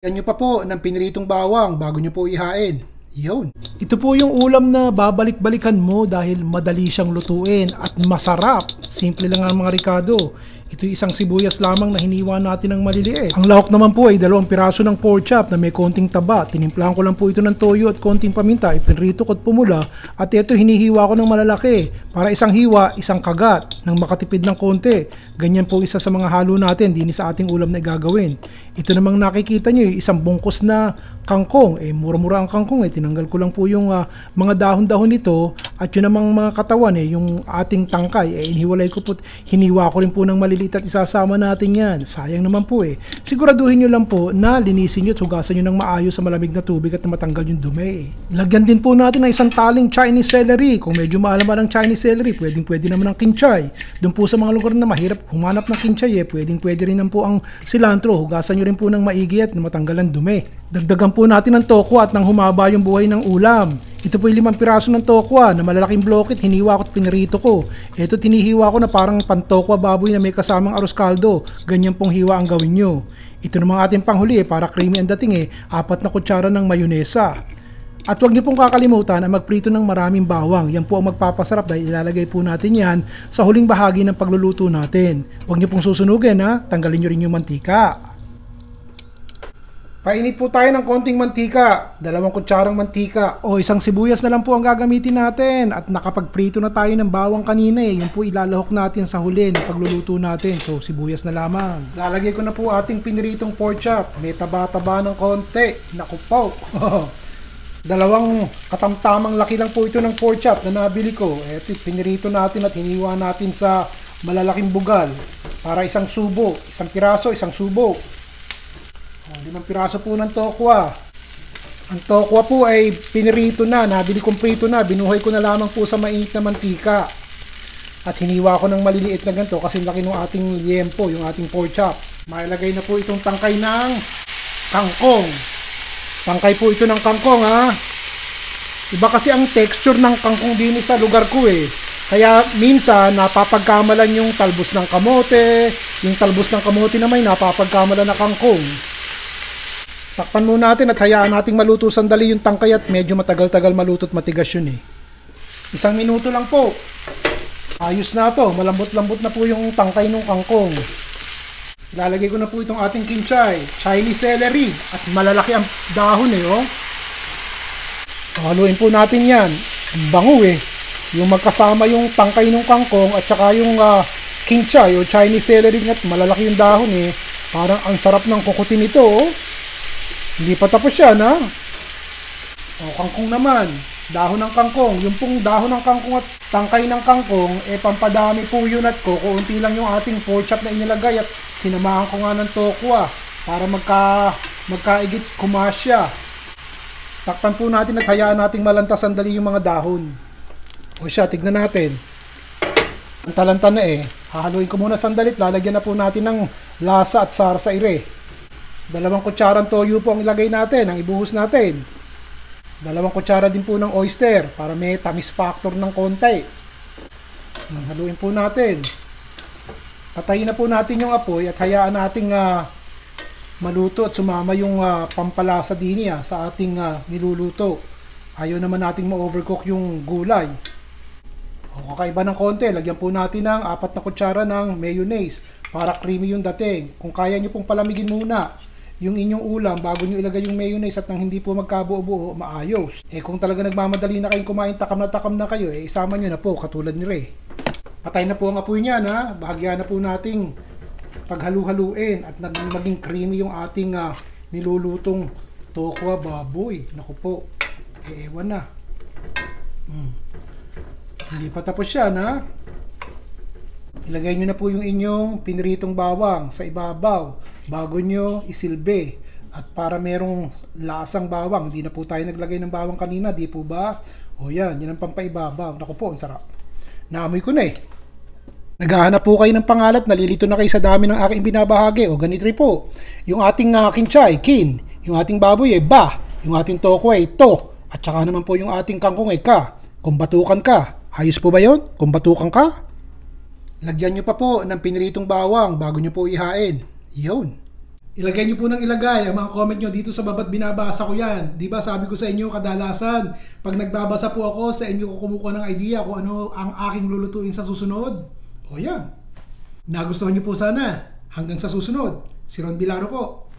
Yan nyo pa po ng piniritong bawang bago nyo po ihain. Yun. Ito po yung ulam na babalik-balikan mo dahil madali siyang lutuin at masarap. Simple lang ang mga Ricardo. Ito isang sibuyas lamang na hiniwa natin ng maliliit. Ang lahok naman po ay 2 piraso ng pork chop na may konting taba. Tinimplahan ko lang po ito ng toyo at konting paminta. Ipinrito ko at pumula. At ito hinihiwa ko ng malalaki. Para isang hiwa, isang kagat. Nang makatipid ng konti. Ganyan po isa sa mga halo natin. Dini sa ating ulam na gagawin. Ito namang nakikita nyo, isang bungkos na kangkong. Mura-mura ang kangkong. Tinanggal ko lang po yung mga dahon-dahon nito. At yun namang mga katawan, yung ating tangkay. Hiniwalay ko po, hiniwa ko rin po ng maliliit at isasama natin yan. Sayang naman po Siguraduhin nyo lang po na linisin nyo at hugasan nyo ng maayos sa malamig na tubig at matanggal yung dumi. Lagyan din po natin ng isang taling Chinese celery. Kung medyo maalaman ng Chinese celery, pwede naman ng kinchay. Doon po sa mga lugar na mahirap humanap ng kinchay, pwede rin po ang cilantro. Hugasan nyo rin po ng maigi at matanggal ang dumi. Dagdagan po natin ng tokwa at nang humaba yung buhay ng ulam. Ito po yung 5 piraso ng tokwa na malalaking bloket, hiniwa ko at pinirito ko. Ito tinihiwa ko na parang pantokwa baboy na may kasamang arroz caldo. Ganyan pong hiwa ang gawin nyo. Ito namang ating panghuli para creamy ang dating 4 na kutsara ng mayonesa. At huwag niyo pong kakalimutan na magprito ng maraming bawang. Yan po ang magpapasarap dahil ilalagay po natin yan sa huling bahagi ng pagluluto natin. Huwag niyo pong susunugin tanggalin niyo rin yung mantika. Painit po tayo ng konting mantika, 2 kutsarang mantika o isang sibuyas na lang po ang gagamitin natin at nakapagprito na tayo ng bawang kanina Yun po ilalahok natin sa huli ng pagluluto natin, so sibuyas na lamang. Lalagay ko na po ating piniritong pork chop, may taba-taba ng konti, naku po. 2 katamtamang laki lang po ito ng pork chop na nabili ko. Ito pinirito natin at hiniwa natin sa malalaking bugal para isang subo, 1 piraso, isang subo. 5 piraso po ng tokwa. Ang tokwa po ay pinirito na, nabili kong prito na, binuhay ko na lamang po sa mainit na mantika. At hiniwa ko ng maliliit na ganito kasi laki ng ating liempo, yung ating pork chop. Mailagay na po itong tangkay ng kangkong. Tangkay po ito ng kangkong Iba kasi ang texture ng kangkong din sa lugar ko Kaya minsan napapagkamalan yung talbos ng kamote, yung talbos ng kamote na may napapagkamalan na kangkong. Takpan muna natin at hayaan nating maluto sandali yung tangkay at medyo matagal-tagal maluto at matigas yun 1 minuto lang po. Ayos na to, malambot-lambot na po yung tangkay ng kangkong. Ilalagay ko na po itong ating kinchay, Chinese celery at malalaki ang dahon Haluin po natin yan. Ang bango Yung magkasama yung tangkay ng kangkong at saka yung kinchay o Chinese celery at malalaki yung dahon Parang ang sarap ng kukutin ito Hindi pa tapos yan kangkong naman, dahon ng kangkong. Yung pong dahon ng kangkong at tangkay ng kangkong, pampadami po yun at kukunti lang yung ating pork chop na inilagay at sinamahan ko nga ng tokwa para magkaigit kumasya. Takpan po natin at hayaan nating malanta sandali yung mga dahon. O siya, tignan natin. Ang talanta na Hahaluin ko muna sandali, lalagyan na po natin ng lasa at sarsa 2 kutsarang toyo po ang ilagay natin, ang ibuhos natin. 2 kutsara din po ng oyster para may tamis factor ng konti. Haluin po natin. Patayin na po natin yung apoy at hayaan nating maluto at sumama yung pampalasa din sa ating niluluto. Ayaw naman nating ma-overcook yung gulay. O kakaiba ng konti, lagyan po natin ng 4 na kutsara ng mayonnaise para creamy yung dating. Kung kaya nyo pong palamigin muna yung inyong ulam bago nyo ilagay yung mayonnaise at nang hindi po magkabuo-buo, maayos. Kung talaga nagmamadali na kayong kumain, takam na kayo, isama nyo na po katulad ni Ray. Patay na po ang apoy niyan Bahagyan na po nating paghalu-haluin at maging creamy yung ating nilulutong tokwa baboy. Naku po, ewan na. Hindi pa tapos yan Ilagay nyo na po yung inyong piniritong bawang sa ibabaw bago nyo isilbi. At para merong lasang bawang, hindi na po tayo naglagay ng bawang kanina, di po ba? O yan ang pampaibabaw. Naku po, ang sarap. Naamoy ko na Naghahanap po kayo ng pangalat, nalilito na kayo sa dami ng aking binabahagi. O ganito rin po, yung ating kinchay, kin, yung ating baboy ba, yung ating tokwa to, at saka naman po yung ating kangkong ka. Kung batukan ka, ayos po ba yun? Kung batukan ka? Lagyan nyo pa po ng piniritong bawang bago nyo po ihain. Yun. Ilagay nyo po ng ilagay ang mga comment nyo dito sa baba't binabasa ko yan. Di ba sabi ko sa inyo kadalasan, pag nagbabasa po ako sa inyo ko kumukuha ng idea kung ano ang aking lulutuin sa susunod. O yan. Nagustuhan nyo po sana. Hanggang sa susunod. Si Ron Bilaro po.